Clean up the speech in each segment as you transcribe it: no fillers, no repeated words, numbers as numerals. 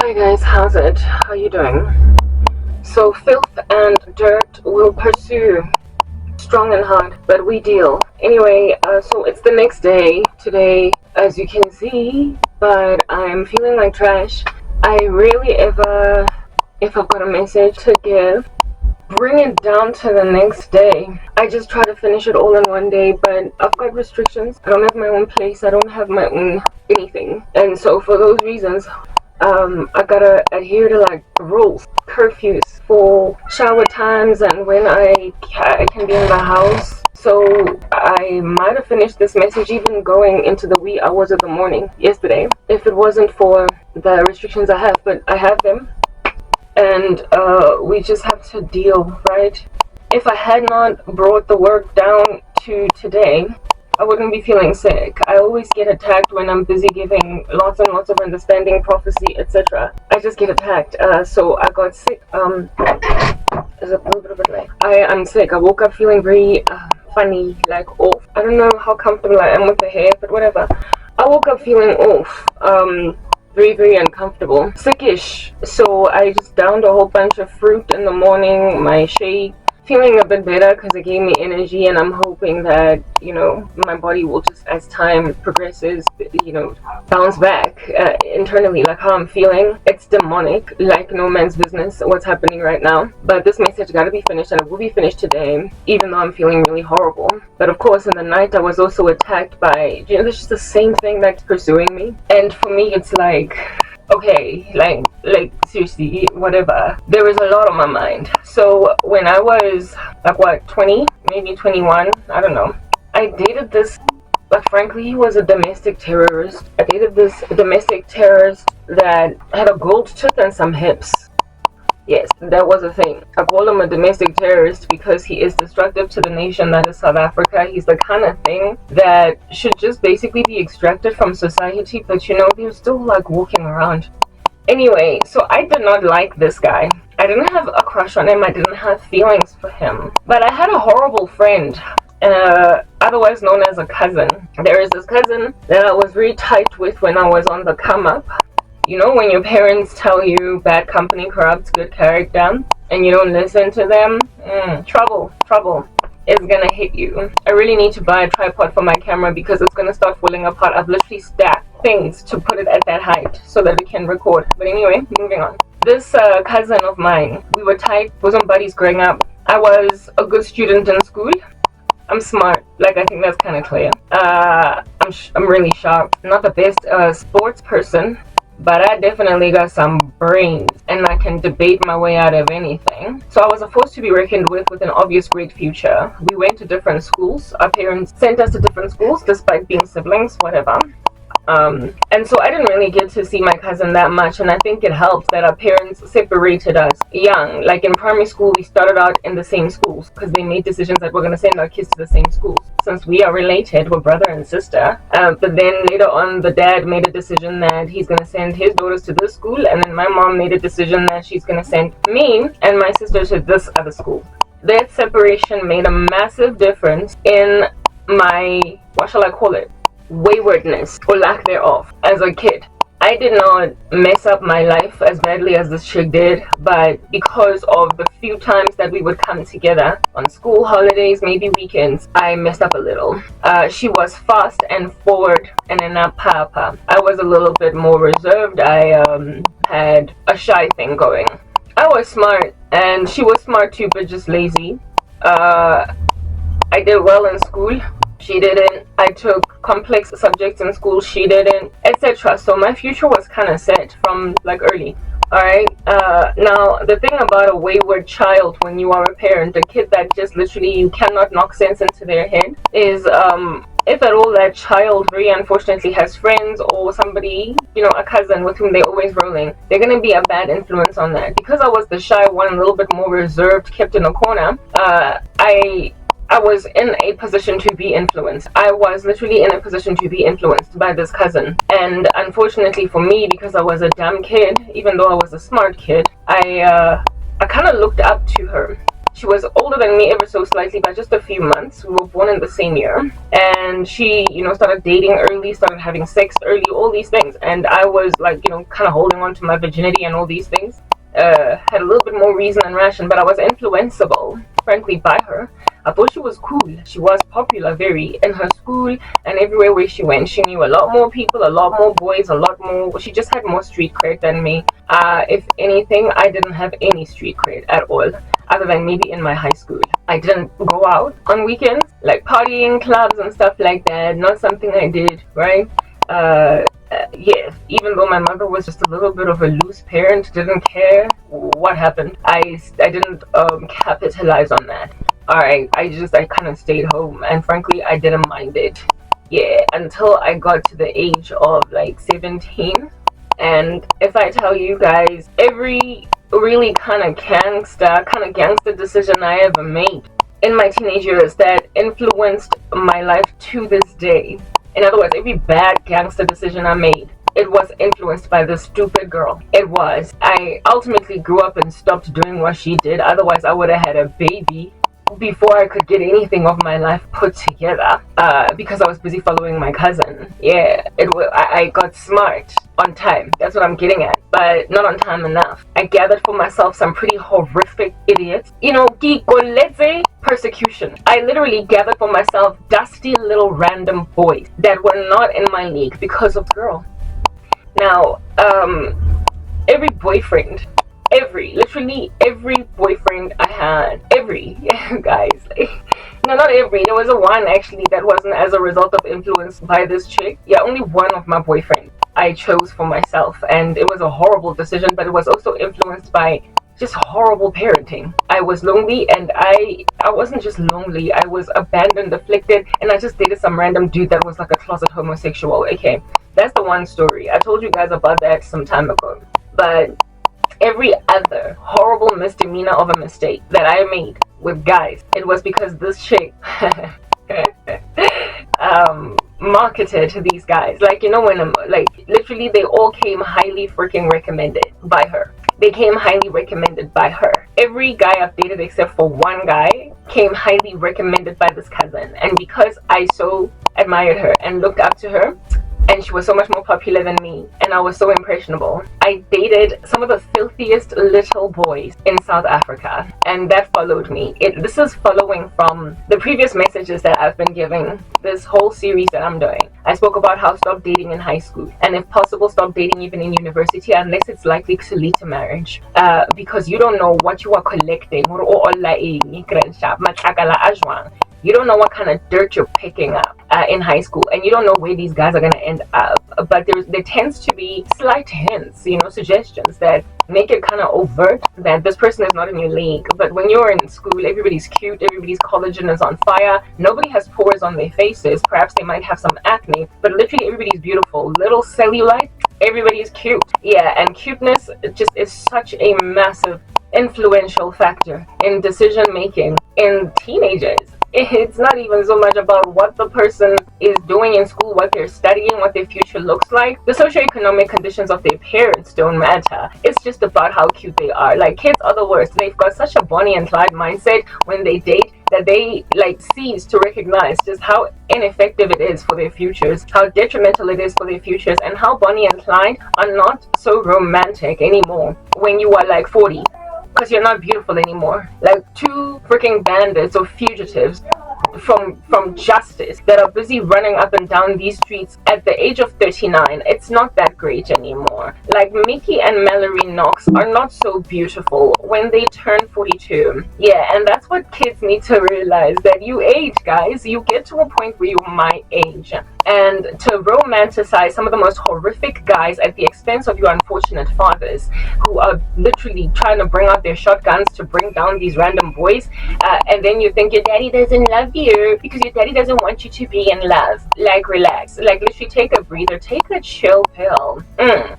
Hi guys, how's it? How you doing? So filth and dirt will pursue strong and hard, but we deal. Anyway, so it's the next day today, as you can see, but I'm feeling like trash. I rarely ever, if I've got a message to give, bring it down to the next day. I just try to finish it all in one day, but I've got restrictions. I don't have my own place. I don't have my own anything. And so for those reasons, I gotta adhere to like rules, curfews for shower times and when I can be in the house. So I might have finished this message even going into the wee hours of the morning yesterday if it wasn't for the restrictions I have, but I have them. And we just have to deal, right? If I had not brought the work down to today, I wouldn't be feeling sick. I always get attacked when I'm busy giving lots and lots of understanding, prophecy, etc. I just get attacked. So I got sick. There's a little bit of a delay. I'm sick. I woke up feeling very funny, like off. I don't know how comfortable I am with the hair, but whatever. I woke up feeling off. Very uncomfortable, sickish. So I just downed a whole bunch of fruit in the morning, my shake, feeling a bit better because it gave me energy, and I'm hoping that, you know, my body will just, as time progresses, you know, bounce back internally, like how I'm feeling. It's demonic, like no man's business what's happening right now, but this message got to be finished, and it will be finished today, even though I'm feeling really horrible. But of course in the night I was also attacked by, you know, it's just the same thing that's pursuing me, and for me it's like, okay, like seriously, whatever. There was a lot on my mind. So when I was like, what, 20, maybe 21, I don't know, I dated this, but frankly he was a domestic terrorist. I dated this domestic terrorist that had a gold tooth and some hips. Yes, that was a thing. I call him a domestic terrorist because he is destructive to the nation that is South Africa. He's the kind of thing that should just basically be extracted from society, but you know, they're still like walking around. Anyway, so I did not like this guy. I didn't have a crush on him. I didn't have feelings for him. But I had a horrible friend, otherwise known as a cousin. There is this cousin that I was very tight with when I was on the come up. You know, when your parents tell you bad company corrupts good character and you don't listen to them, trouble is gonna hit you. I really need to buy a tripod for my camera because it's gonna start falling apart. I've literally stacked things to put it at that height so that we can record. But anyway, moving on. This cousin of mine, we were tight, wasn't buddies growing up. I was a good student in school. I'm smart, like I think that's kind of clear. I'm really sharp. Not the best sports person, but I definitely got some brains and I can debate my way out of anything. So I was a force to be reckoned with an obvious great future. We went to different schools. Our parents sent us to different schools despite being siblings, whatever. And so I didn't really get to see my cousin that much, and I think it helps that our parents separated us young. Like in primary school, we started out in the same schools because they made decisions that we're going to send our kids to the same schools. Since we are related, we're brother and sister. But then later on, the dad made a decision that he's going to send his daughters to this school, and then my mom made a decision that she's going to send me and my sister to this other school. That separation made a massive difference in my, what shall I call it, waywardness or lack thereof as a kid. I did not mess up my life as badly as this chick did, but because of the few times that we would come together on school holidays, maybe weekends, I messed up a little. She was fast and forward and in a papa. I was a little bit more reserved. I had a shy thing going. I was smart and she was smart too, but just lazy. I did well in school. She didn't. I took complex subjects in school. She didn't, etc. So my future was kind of set from like early. Alright, now the thing about a wayward child when you are a parent, a kid that just literally you cannot knock sense into their head, is if at all that child very unfortunately has friends or somebody, you know, a cousin with whom they're always rolling, they're going to be a bad influence on that. Because I was the shy one, a little bit more reserved, kept in a corner, I was in a position to be influenced. I was literally in a position to be influenced by this cousin. And unfortunately for me, because I was a dumb kid, even though I was a smart kid, I kind of looked up to her. She was older than me ever so slightly by just a few months. We were born in the same year. And she, started dating early, started having sex early, all these things. And I was like, kind of holding on to my virginity and all these things. Had a little bit more reason and ration, but I was influenceable, frankly, by her. I thought she was cool. She was popular very in her school and everywhere where she went. She knew a lot more people, a lot more boys, a lot more. She just had more street cred than me. If anything, I didn't have any street cred at all, other than maybe in my high school. I didn't go out on weekends, like partying, clubs and stuff like that. Not something I did, right? Yeah, even though my mother was just a little bit of a loose parent, didn't care what happened. I didn't capitalize on that. Alright, I kind of stayed home, and frankly, I didn't mind it. Yeah, until I got to the age of like 17. And if I tell you guys, every really kind of gangster decision I ever made in my teenage years that influenced my life to this day. In other words, every bad gangster decision I made, it was influenced by this stupid girl. It was. I ultimately grew up and stopped doing what she did. Otherwise, I would have had a baby before I could get anything of my life put together, because I was busy following my cousin. Yeah, I got smart on time. That's what I'm getting at, but not on time enough. I gathered for myself some pretty horrific idiots. Persecution. I literally gathered for myself dusty little random boys that were not in my league because of the girl. Now, every boyfriend, literally every boyfriend I had, guys, no, not every, there was one actually that wasn't as a result of influence by this chick. Yeah, only one of my boyfriends I chose for myself, and it was a horrible decision, but it was also influenced by just horrible parenting. I was lonely, and I wasn't just lonely, I was abandoned, afflicted, and I just dated some random dude that was like a closet homosexual. Okay, that's the one story. I told you guys about that some time ago. But every other horrible misdemeanor of a mistake that I made with guys, it was because this chick marketed to these guys. Like, when literally they all came highly freaking recommended by her. They came highly recommended by her. Every guy I've dated except for one guy came highly recommended by this cousin. And because I so admired her and looked up to her, and she was so much more popular than me, and I was so impressionable, I dated some of the filthiest little boys in South Africa, and that followed me. This is following from the previous messages that I've been giving, this whole series that I'm doing. I spoke about how stop dating in high school, and if possible, stop dating even in university, unless it's likely to lead to marriage, because you don't know what you are collecting. You don't know what kind of dirt you're picking up in high school, and you don't know where these guys are going to end up. But there tends to be slight hints, suggestions that make it kind of overt that this person is not in your league. But when you're in school, everybody's cute, everybody's collagen is on fire, nobody has pores on their faces. Perhaps they might have some acne, but literally everybody's beautiful. Little cellulite, everybody's cute. Yeah, and cuteness just is such a massive influential factor in decision making in teenagers. It's not even so much about what the person is doing in school, what they're studying, what their future looks like. The socioeconomic conditions of their parents don't matter. It's just about how cute they are. Like, kids are the worst. They've got such a Bonnie and Clyde mindset when they date that they cease to recognize just how ineffective it is for their futures, how detrimental it is for their futures, and how Bonnie and Clyde are not so romantic anymore when you are like 40. Because you're not beautiful anymore. Like two freaking bandits or fugitives from justice that are busy running up and down these streets at the age of 39. It's not that great anymore. Like Mickey and Mallory Knox are not so beautiful when they turn 42. Yeah, and that's what kids need to realize, that you age, guys. You get to a point where you're my age. And to romanticize some of the most horrific guys at the expense of your unfortunate fathers who are literally trying to bring out their shotguns to bring down these random boys, and then you think your daddy doesn't love you because your daddy doesn't want you to be in love. Like, relax. Like, literally take a breather, take a chill pill.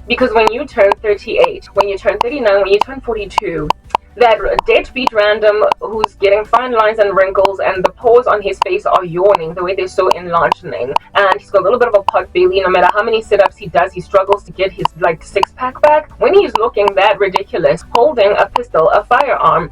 Because when you turn 38, when you turn 39, when you turn 42, that deadbeat random who's getting fine lines and wrinkles, and the pores on his face are yawning the way they're so enlarging, and he's got a little bit of a pot belly. No matter how many sit-ups he does, he struggles to get his like six-pack back. When he's looking that ridiculous, holding a pistol, a firearm,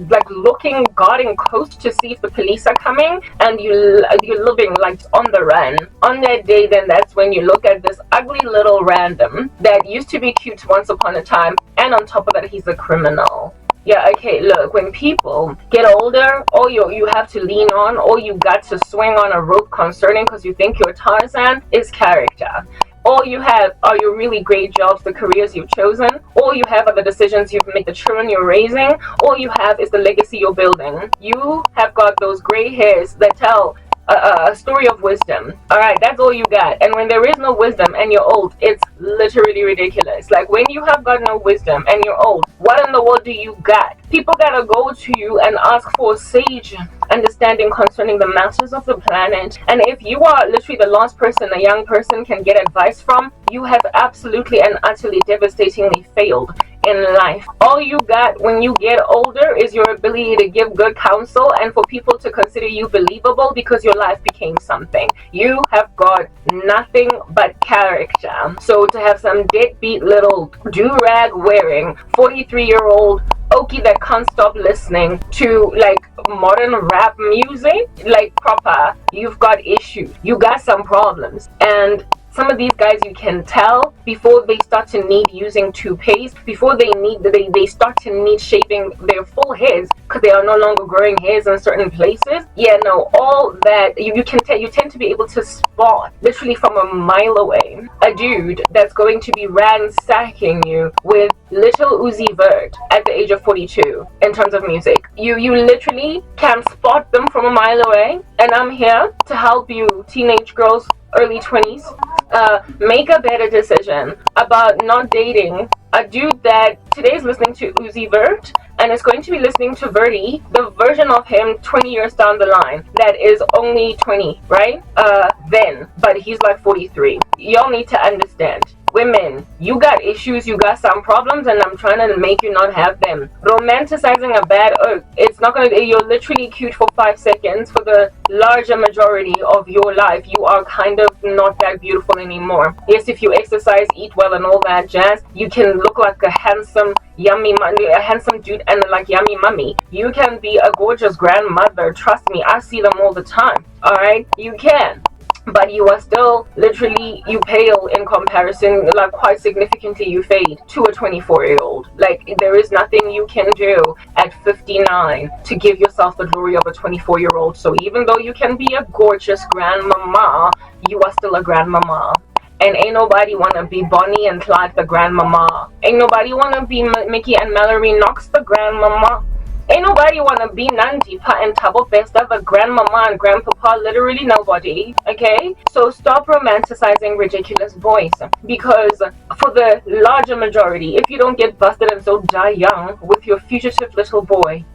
like looking, guarding coast to see if the police are coming, and you're living like on the run. On that day, then that's when you look at this ugly little random that used to be cute once upon a time, and on top of that, he's a criminal. Yeah, okay, look, when people get older, all you have to lean on, all you got to swing on a rope concerning because you think you're Tarzan, is character. All you have are your really great jobs, the careers you've chosen. All you have are the decisions you've made, the children you're raising. All you have is the legacy you're building. You have got those gray hairs that tell a story of wisdom. Alright, that's all you got. And when there is no wisdom and you're old, it's literally ridiculous. Like, when you have got no wisdom and you're old, what in the world do you got? People gotta go to you and ask for sage understanding concerning the matters of the planet. And if you are literally the last person a young person can get advice from, you have absolutely and utterly devastatingly failed in life. All you got when you get older is your ability to give good counsel and for people to consider you believable because your life became something. You have got nothing but character. So to have some deadbeat little do-rag wearing 43-year-old Okie that can't stop listening to like modern rap music, like proper, you've got issues, you got some problems. And some of these guys, you can tell before they start to need using toupees, before they start to need shaving their full heads because they are no longer growing hairs in certain places. Yeah, no, all that you tend to be able to spot literally from a mile away a dude that's going to be ransacking you with little Uzi Vert at the age of 42 in terms of music. You literally can spot them from a mile away, and I'm here to help you teenage girls, early 20s, make a better decision about not dating a dude that today is listening to Uzi Vert and is going to be listening to Verdi, the version of him 20 years down the line that is only 20, right? Then, but he's like 43. Y'all need to understand. Women, you got issues, you got some problems, and I'm trying to make you not have them. Romanticizing a bad earth, it's not gonna, you're literally cute for 5 seconds. For the larger majority of your life, you are kind of not that beautiful anymore. Yes, if you exercise, eat well, and all that jazz, you can look like a handsome, a handsome dude and like yummy mummy. You can be a gorgeous grandmother. Trust me, I see them all the time. Alright, you can. But you are still literally, you pale in comparison, like quite significantly you fade to a 24-year-old. Like, there is nothing you can do at 59 to give yourself the glory of a 24-year-old. So even though you can be a gorgeous grandmama, you are still a grandmama. And ain't nobody wanna be Bonnie and Clyde the grandmama. Ain't nobody wanna be Mickey and Mallory Knox the grandmama. Ain't nobody wanna be Nandipa and Tabo Festa the grandmama and grandpapa, literally nobody, okay? So stop romanticizing ridiculous boys, because for the larger majority, if you don't get busted and so die young with your fugitive little boy,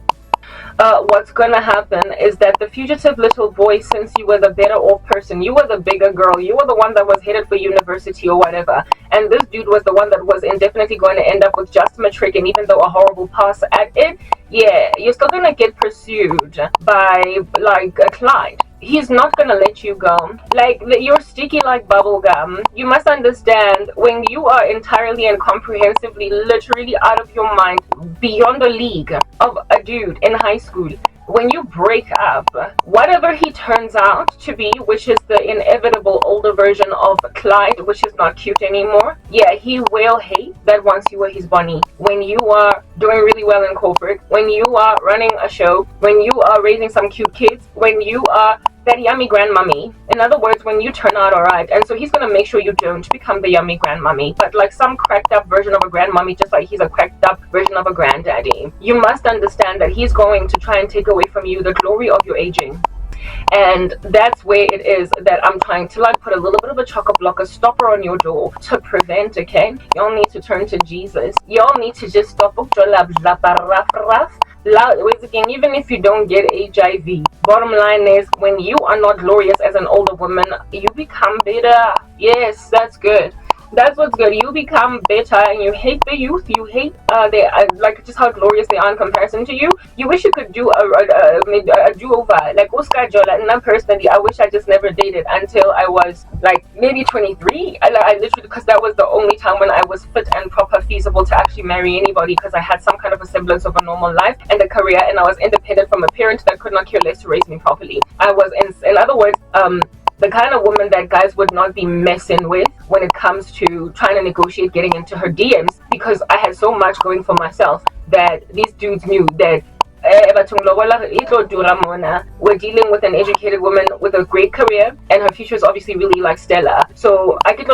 what's gonna happen is that the fugitive little boy, since you were the better off person, you were the bigger girl, you were the one that was headed for university or whatever, and this dude was the one that was indefinitely going to end up with just matric, and even though a horrible pass at it, yeah, you're still gonna get pursued by like a Clyde. He's not gonna let you go. Like, you're sticky like bubblegum. You must understand, when you are entirely and comprehensively literally out of your mind, beyond the league of a dude in high school, when you break up, whatever he turns out to be, which is the inevitable older version of Clyde, which is not cute anymore, yeah, he will hate that once you were his bunny. When you are doing really well in corporate, when you are running a show, when you are raising some cute kids, when you are that yummy grandmummy. In other words, when you turn out alright. And so he's gonna make sure you don't become the yummy grandmummy, but like some cracked up version of a grandmummy, just like he's a cracked up version of a granddaddy. You must understand that he's going to try and take away from you the glory of your aging. And that's where it is that I'm trying to like put a little bit of a chock-a-block, a stopper on your door to prevent, okay? Y'all need to turn to Jesus. Y'all need to just stop. Even if you don't get HIV, bottom line is, when you are not glorious as an older woman, you become better. Yes, that's good. That's what's good. You become better and you hate the youth. You hate they like just how glorious they are in comparison to you. You wish you could do a do-over. Like Oscar Jola, and I personally, I wish I just never dated until I was like maybe 23. I literally, because that was the only time when I was fit and proper feasible to actually marry anybody, because I had some kind of a semblance of a normal life and a career, and I was independent from a parent that could not care less to raise me properly. I was in other words, the kind of woman that guys would not be messing with when it comes to trying to negotiate getting into her DMs, because I had so much going for myself that these dudes knew that we're dealing with an educated woman with a great career, and her future is obviously really like stellar. So I get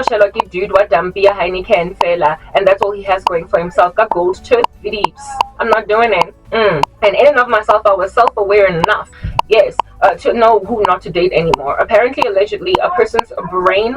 dude what Dampia Heineken fella, and that's all he has going for himself. Got gold tooth leaps. I'm not doing it. And in and of myself, I was self-aware enough, yes, to know who not to date anymore. Apparently, allegedly, a person's brain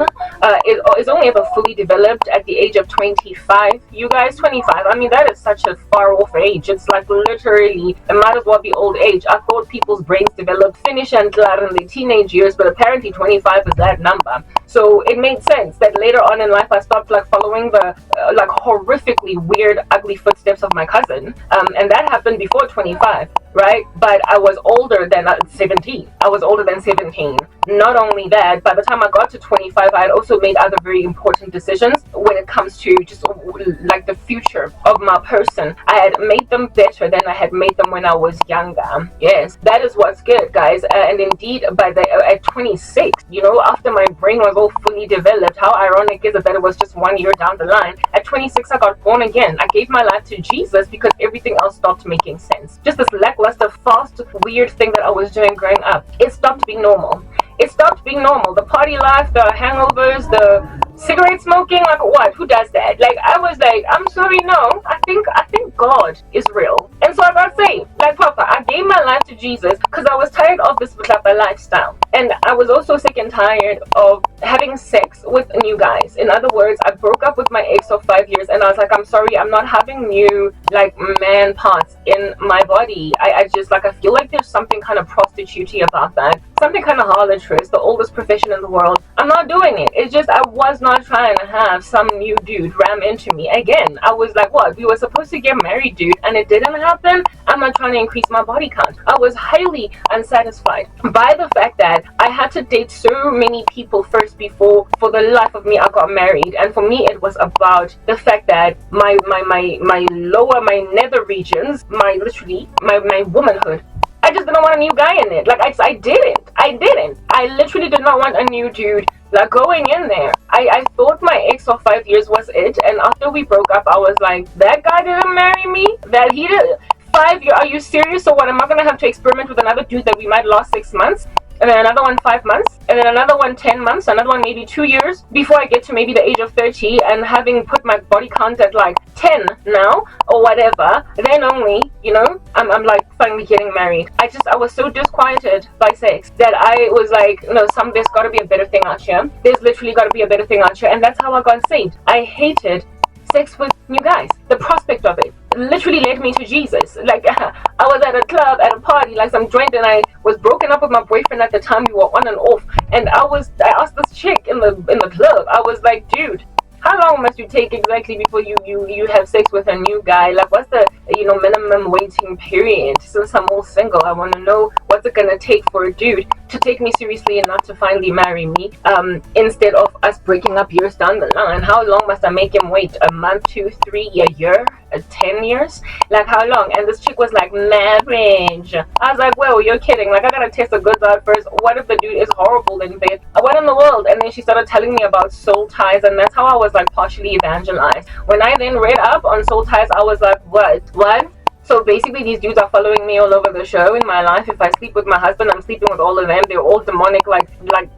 is only ever fully developed at the age of 25. You guys, 25. I mean, that is such a far off age. It's like literally, it might as well be old age. I thought people's brains developed finish and clear in the teenage years, but apparently 25 is that number. So it made sense that later on in life, I stopped like following the like horrifically weird, ugly footsteps of my cousin, and that happened before 25, right? But I was older than 17. I was older than 17. Not only that, by the time I got to 25, I had also made other very important decisions when it comes to just like the future of my person. I had made them better than I had made them when I was younger. Yes, that is what's good, guys. And indeed, at 26, you know, after my brain was all fully developed, how ironic is it that it was just 1 year down the line? At 26, I got born again. I gave my life to Jesus because everything else stopped making sense. Just this lackluster, fast, weird thing that I was doing growing up, it stopped being normal. It stopped being normal. The party life, the hangovers, the cigarette smoking, like what? Who does that? Like I was like, I'm sorry, no. I think God is real. And so I got saved. Like Papa, I gave my life to Jesus because I was tired of this lifestyle. And I was also sick and tired of having sex with new guys. In other words, I broke up with my ex of 5 years and I was like, I'm sorry, I'm not having new like man parts in my body. I just like, I feel like there's something kind of prostitute-y about that. Something kind of harlotry, the oldest profession in the world. I'm not doing it. It's just I was not trying to have some new dude ram into me. Again, I was like, what? We were supposed to get married, dude, and it didn't happen. I'm not trying to increase my body count. I was highly unsatisfied by the fact that I had to date so many people first before, for the life of me, I got married. And for me, it was about the fact that my nether regions, my womanhood, I just didn't want a new guy in it. Like I didn't. I literally did not want a new dude like going in there. I thought my ex of 5 years was it, and after we broke up, I was like, that guy didn't marry me. That he did. 5 years? Are you serious? So what? Am I gonna have to experiment with another dude that we might last 6 months? And then another one 5 months, and then another one 10 months, another one maybe 2 years before I get to maybe the age of 30, and having put my body count at like 10 now or whatever, then only, you know, I'm like finally getting married. I was so disquieted by sex that I was like, no, there's got to be a better thing out here. There's literally got to be a better thing out here, and that's how I got saved. I hated sex with new guys. The prospect of it literally led me to Jesus. Like I was at a club, at a party, like some joint, and I was broken up with my boyfriend at the time. We were on and off, and I asked this chick in the club. I was like, dude, how long must you take exactly before you have sex with a new guy? Like, what's the minimum waiting period? Since I'm all single, I want to know what's it gonna take for a dude to take me seriously and not to finally marry me, instead of us breaking up years down the line. How long must I make him wait? A month, 2, 3, a year, 10 years? Like, how long? And this chick was like, marriage. I was like, well, you're kidding. Like, I gotta test the goods out first. What if the dude is horrible in bed? What in the world? And then she started telling me about soul ties, and that's how I was like partially evangelized. When I then read up on soul ties, I was like, what? So basically, these dudes are following me all over the show in my life. If I sleep with my husband, I'm sleeping with all of them. They're all demonic, like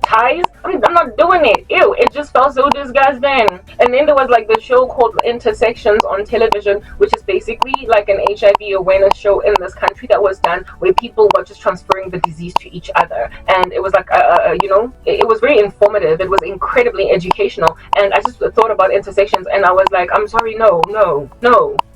ties. I'm not doing it. Ew, it just felt so disgusting. And then there was like the show called Intersections on television, which is basically like an HIV awareness show in this country that was done where people were just transferring the disease to each other. And it was like, it was very informative. It was incredibly educational. And I just thought about intersections, and I was like, I'm sorry, no.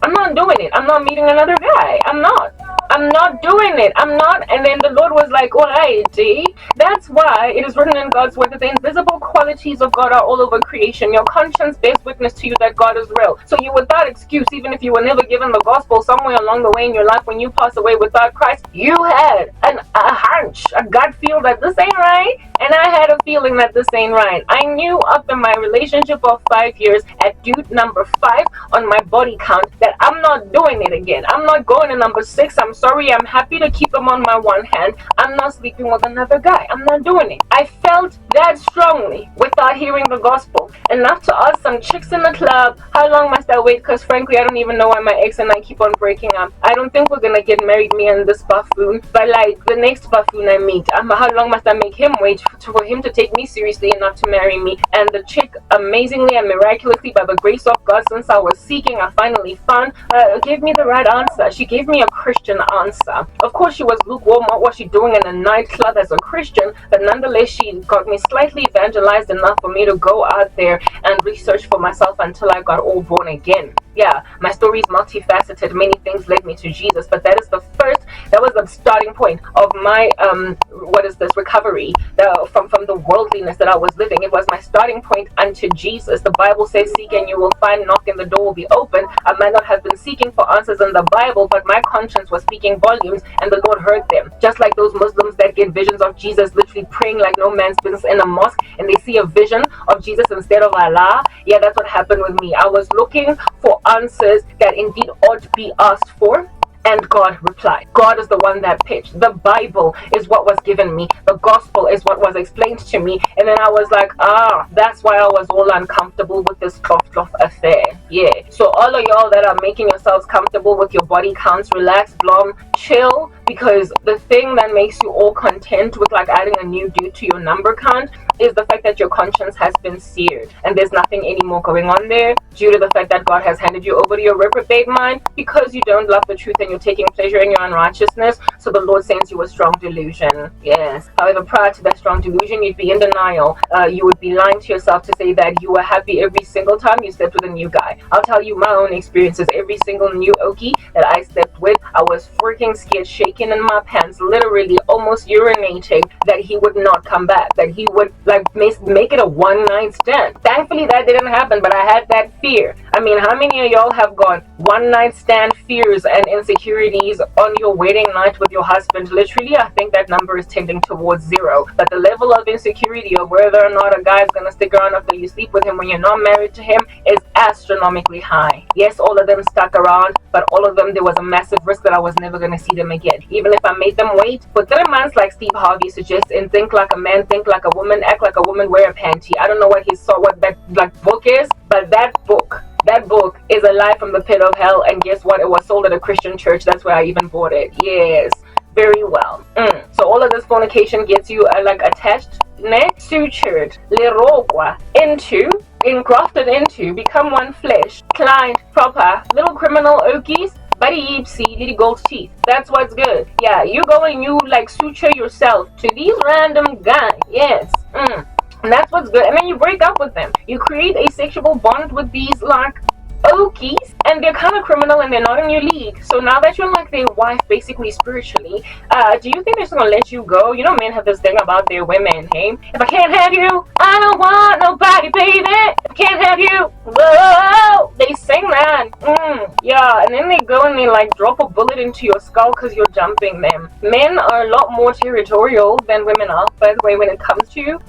I'm not doing it. I'm not meeting another guy. I'm not. I'm not doing it. I'm not. And then the Lord was like, all right, D. That's why it is written in God's word that the invisible qualities of God are all over creation. Your conscience bears witness to you that God is real. So you, without excuse, even if you were never given the gospel somewhere along the way in your life when you pass away without Christ, you had a hunch, a gut feel that this ain't right. And I had a feeling that this ain't right. I knew after my relationship of 5 years at dude number 5 on my body count that I'm not doing it again. I'm not going to number 6. I'm sorry. I'm happy to keep him on my one hand. I'm not sleeping with another guy. I'm not doing it. I felt that strongly without hearing the gospel. Enough to ask some chicks in the club, how long must I wait? Because frankly, I don't even know why my ex and I keep on breaking up. I don't think we're going to get married, me and this buffoon. But like the next buffoon I meet, how long must I make him wait for him to take me seriously enough to marry me? And the chick, amazingly and miraculously, by the grace of God, since I was seeking, I finally found, gave me the right answer. She gave me a Christian answer. Of course, she was lukewarm. What was she doing in a nightclub as a Christian? But nonetheless, she got me slightly evangelized enough for me to go out there and research for myself until I got all born again. Yeah, my story is multifaceted. Many things led me to Jesus, but that was the starting point of my recovery from the worldliness that I was living. It was my starting point unto Jesus. The Bible says, seek and you will find, knock and the door will be open. I might not have been seeking for answers in the Bible, but my conscience was speaking volumes and the Lord heard them. Just like those Muslims that get visions of Jesus literally praying like no man's business in a mosque, and they see a vision of Jesus instead of Allah. Yeah, that's what happened with me. I was looking for answers that indeed ought to be asked for, and God replied. God is the one that pitched. The Bible is what was given me. The gospel is what was explained to me. And then I was like, that's why I was all uncomfortable with this cloth affair. Yeah. So all of y'all that are making yourselves comfortable with your body counts, relax, blom, chill, because the thing that makes you all content with like adding a new dude to your number count is the fact that your conscience has been seared and there's nothing anymore going on there due to the fact that God has handed you over to your reprobate mind because you don't love the truth and you're taking pleasure in your unrighteousness. So the Lord sends you a strong delusion. Yes. However, prior to that strong delusion, you'd be in denial. You would be lying to yourself to say that you were happy every single time you slept with a new guy. I'll tell you my own experiences. Every single new Okie that I slept with, I was freaking scared, shaking in my pants, literally almost urinating that he would not come back, that he would like make it a one-night stand. Thankfully that didn't happen, but I had that fear. I mean, how many of y'all have got one-night stand fears and insecurities on your wedding night with your husband? Literally, I think that number is tending towards 0. But the level of insecurity of whether or not a guy is going to stick around after you sleep with him when you're not married to him is astronomically high. Yes, all of them stuck around, but all of them, there was a massive risk that I was never going to see them again. Even if I made them wait for 3 months, like Steve Harvey suggests, and think like a man, think like a woman, act like a woman, wear a panty. I don't know what he saw, what that like book is, but that book is a lie from the pit of hell. And guess what? It was sold at a Christian church. That's where I even bought it. Yes, very well. So all of this fornication gets you like attached, sutured, lerogwa, engrafted into, become one flesh, client, proper, little criminal okies, buddy Yipsy, little gold teeth. That's what's good. Yeah, you go and you like suture yourself to these random guys. Yes. And that's what's good. And then you break up with them. You create a sexual bond with these like okies, and they're kind of criminal and they're not in your league. So now that you're like their wife basically spiritually, do you think they're just gonna let you go? You know, men have this thing about their women, hey? If I can't have you, I don't want nobody, baby. If I can't have you, whoa, they sing that. Yeah, and then they go and they like drop a bullet into your skull because you're jumping them. Men are a lot more territorial than women are, by the way, when it comes to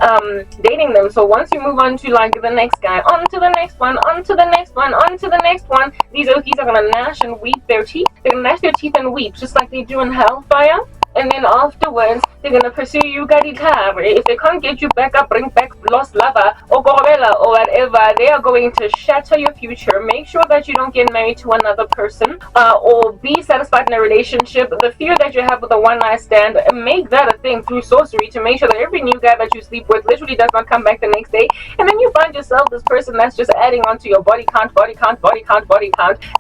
dating them. So once you move on to like the next guy, on to the next one, on to the next one, on to the next one, these okies are gonna gnash and weep their teeth. They're gonna gnash their teeth and weep, just like they do in hellfire. And then afterwards, they're gonna pursue you, Gadikari. If they can't get you back up, bring back lost lover, or Gorilla, or whatever, they are going to shatter your future. Make sure that you don't get married to another person, or be satisfied in a relationship. The fear that you have with a one-night stand, make that a thing through sorcery to make sure that every new guy that you sleep with literally does not come back the next day, and then you find yourself this person that's just adding onto your body count,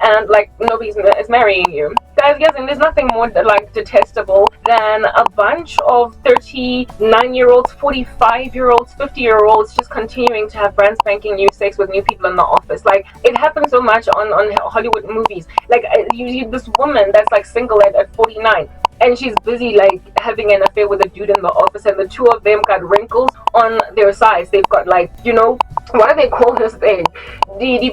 and like nobody's is marrying you. Guys, yes, and there's nothing more like detestable than a bunch of 39-year-olds, 45-year-olds, 50-year-olds just continuing to have brand spanking new sex with new people in the office. Like, it happens so much on Hollywood movies. Like, this woman that's like single at 49, and she's busy like having an affair with a dude in the office, and the two of them got wrinkles on their sides. They've got like, what do they call this thing? They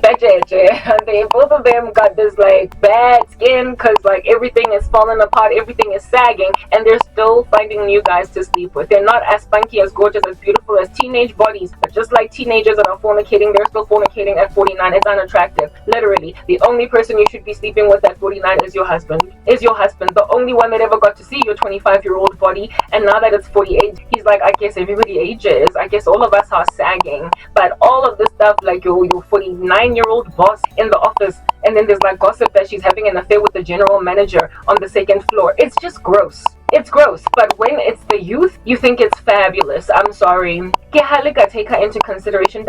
both of them got this like bad skin because like everything is falling apart, everything is sagging, and they're still finding new guys to sleep with. They're not as spunky, as gorgeous, as beautiful as teenage bodies, but just like teenagers that are fornicating, they're still fornicating at 49. It's unattractive. Literally, the only person you should be sleeping with at 49 is your husband. The only one that ever got to see your 25-year-old body, and now that it's 48, he's like, I guess everybody ages. I guess all of us are sagging. But all of this stuff, like your 49-year-old boss in the office, and then there's like gossip that she's having an affair with the general manager on the second floor. It's just gross. It's gross. But when it's the youth, you think it's fabulous. I'm sorry. Take her into consideration.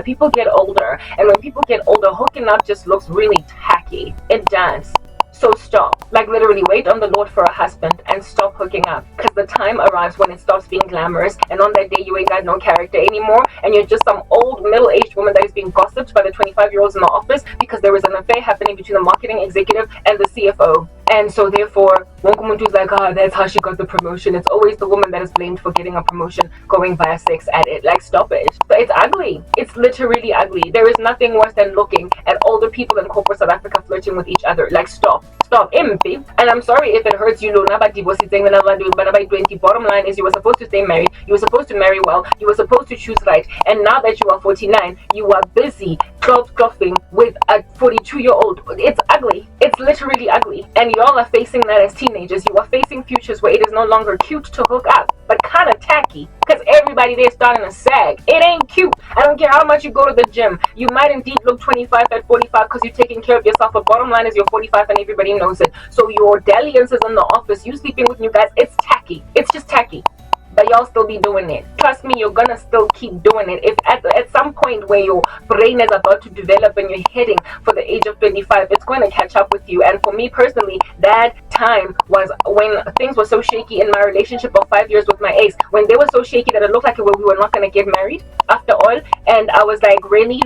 People get older, and when people get older, hooking up just looks really tacky. It does. So stop. Like, literally, wait on the Lord for a husband and stop hooking up, because the time arrives when it stops being glamorous, and on that day you ain't got no character anymore, and you're just some old middle-aged woman that is being gossiped by the 25-year-olds in the office because there was an affair happening between the marketing executive and the CFO. And so therefore, Wonkumuntu's like, that's how she got the promotion. It's always the woman that is blamed for getting a promotion going via sex at it. Like, stop it. But it's ugly. It's literally ugly. There is nothing worse than looking at older people in corporate South Africa flirting with each other. Like, stop. MP. And I'm sorry if it hurts you, Luna, but divorce is saying by 20. Bottom line is, you were supposed to stay married. You were supposed to marry well. You were supposed to choose right. And now that you are 49, you are busy clothing with a 42-year-old. It's ugly. It's literally ugly. And y'all are facing that as teenagers. You are facing futures where it is no longer cute to hook up, but kind of tacky, because everybody there is starting to sag. It ain't cute. I don't care how much you go to the gym. You might indeed look 25 at 45 because you're taking care of yourself, but bottom line is you're 45 and everybody knows it. So your dalliances in the office, you sleeping with new guys, it's tacky. It's just tacky. But y'all still be doing it. Trust me, you're gonna still keep doing it. If at some point where your brain is about to develop and you're heading for the age of 25, it's going to catch up with you. And for me personally, that time was when things were so shaky in my relationship of 5 years with my ex, when they were so shaky that it looked like we were not going to get married after all. And I was like, really,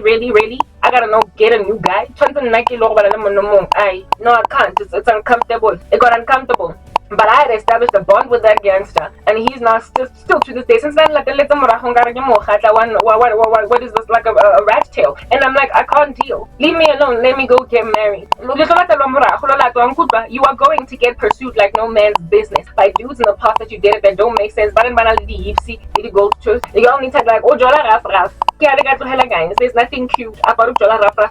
I gotta get a new guy. No, I can't. It's uncomfortable. It got uncomfortable. But I had established a bond with that gangster, and he's now still to this day. Since then, like, what is this, like a rat tail? And I'm like, I can't deal. Leave me alone. Let me go get married. You are going to get pursued like no man's business by dudes in the past that you dated that don't make sense. Gold tooth. You only take like, there's nothing cute about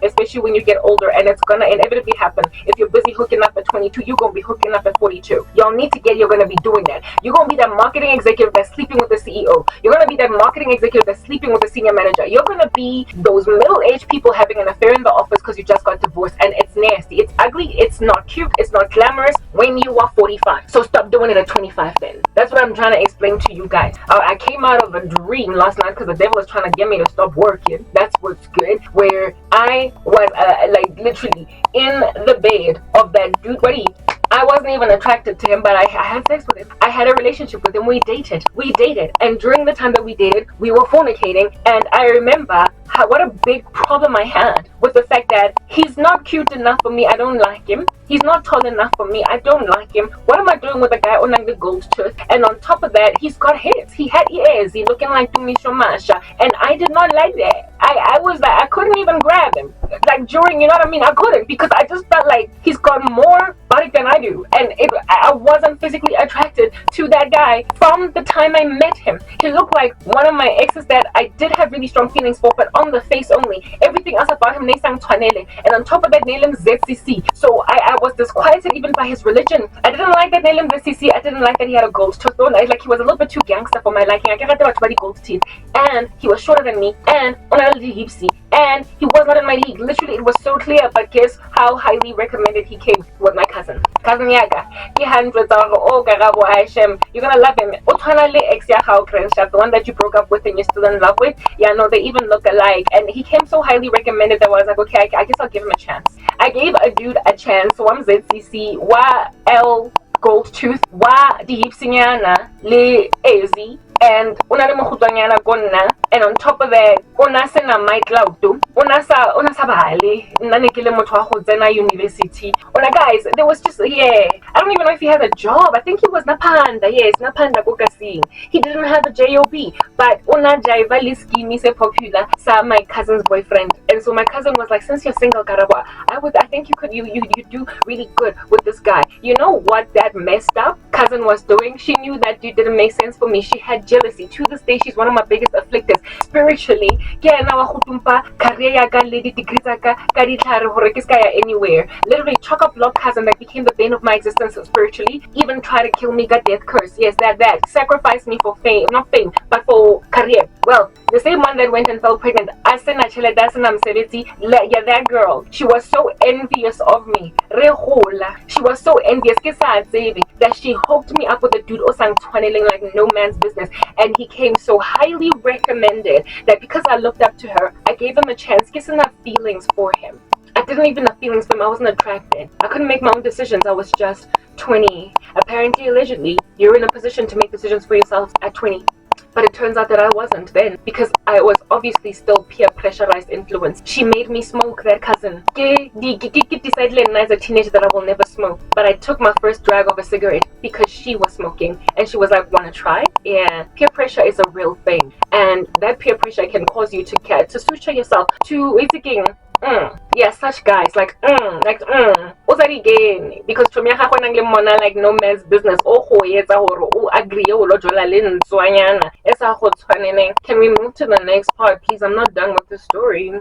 especially when you get older, and it's gonna inevitably happen. If you're busy hooking up at 22, you're gonna be hooking up at 42. Y'all need to you're gonna be doing that. You're gonna be that marketing executive that's sleeping with the CEO. You're gonna be that marketing executive that's sleeping with the senior manager. You're gonna be those middle-aged people having an affair in the office because you just got divorced, and it's nasty. It's ugly. It's not cute. It's not glamorous when you are 45. So stop doing it at 25 then. That's what I'm trying to explain to you guys. I came out of a dream last night because the devil was trying to get me to stop working. That's what's good. Where I was like literally in the bed of that dude. I wasn't even attracted to him, but I had sex with him. I had a relationship with him. We dated. And during the time that we dated, we were fornicating. And I remember what a big problem I had with the fact that he's not cute enough for me. I don't like him. He's not tall enough for me. I don't like him. What am I doing with a guy on like the gold tooth? And on top of that, he's got hits. He had ears. He looking like Tumisho Masha. And I did not like that. I was like, I couldn't even grab him. Like during, you know what I mean? I couldn't, because I just felt like he's got more body than I do. And I wasn't physically attracted to that guy from the time I met him. He looked like one of my exes that I did have really strong feelings for, but on the face only. Everything else about him, and on top of that, named him ZCC. So I was disquieted even by his religion. I didn't like that named him ZCC. I didn't like that he had a gold tooth. Like, he was a little bit too gangster for my liking. I can't gold teeth, and he was shorter than me, and on a little hipsy, and he was not in my league. Literally, it was so clear. But guess how highly recommended he came with my cousin. Cousin Yaga. He hundreds of oh Garabo Hashem. You're gonna love him. Otwana ex the one that you broke up with and you're still in love with. Yeah, no, they even look alike. And he came so highly recommended that I was like, okay, I guess I'll give him a chance. I gave a dude a chance. Wam ZCC, wa L Gold Tooth, wa Deep Sinyana, Le Ezi, and and on top of that, unasa my cloud too. Unasa bahali, nanekile motwa university. Guys, there was just I don't even know if he had a job. I think he was Napanda, yes, Napanda Kokasing. He didn't have a job, but una jaiva liski me se popular sa my cousin's boyfriend. And so my cousin was like, since you're single, Karaba, I think you do really good with this guy. You know what that messed up cousin was doing? She knew that dude didn't make sense for me. She had jealousy. To this day, she's one of my biggest afflictors spiritually. Anywhere. Literally, chock-a-block cousin that became the bane of my existence spiritually. Even try to kill me, got death curse. Yes, that sacrificed me for fame, not fame, but for career. Well, the same one that went and fell pregnant. Yeah, that girl. She was so envious of me. She was so envious that she hooked me up with a dude osang twanneling like no man's business. And he came so highly recommended that because I looked up to her, I gave him a chance, kissing up feelings for him. I didn't even have feelings for him. I wasn't attracted. I couldn't make my own decisions. I was just 20. Apparently, allegedly, you're in a position to make decisions for yourself at 20. But it turns out that I wasn't then, because I was obviously still peer pressurized influence. She made me smoke, that cousin. Decided as a teenager that I will never smoke. But I took my first drag of a cigarette because she was smoking. And she was like, wanna try? Yeah, peer pressure is a real thing. And that peer pressure can cause you to suture yourself, to yeah, such guys again, because to me like no man's business. Agree. Can we move to the next part, please? I'm not done with the story.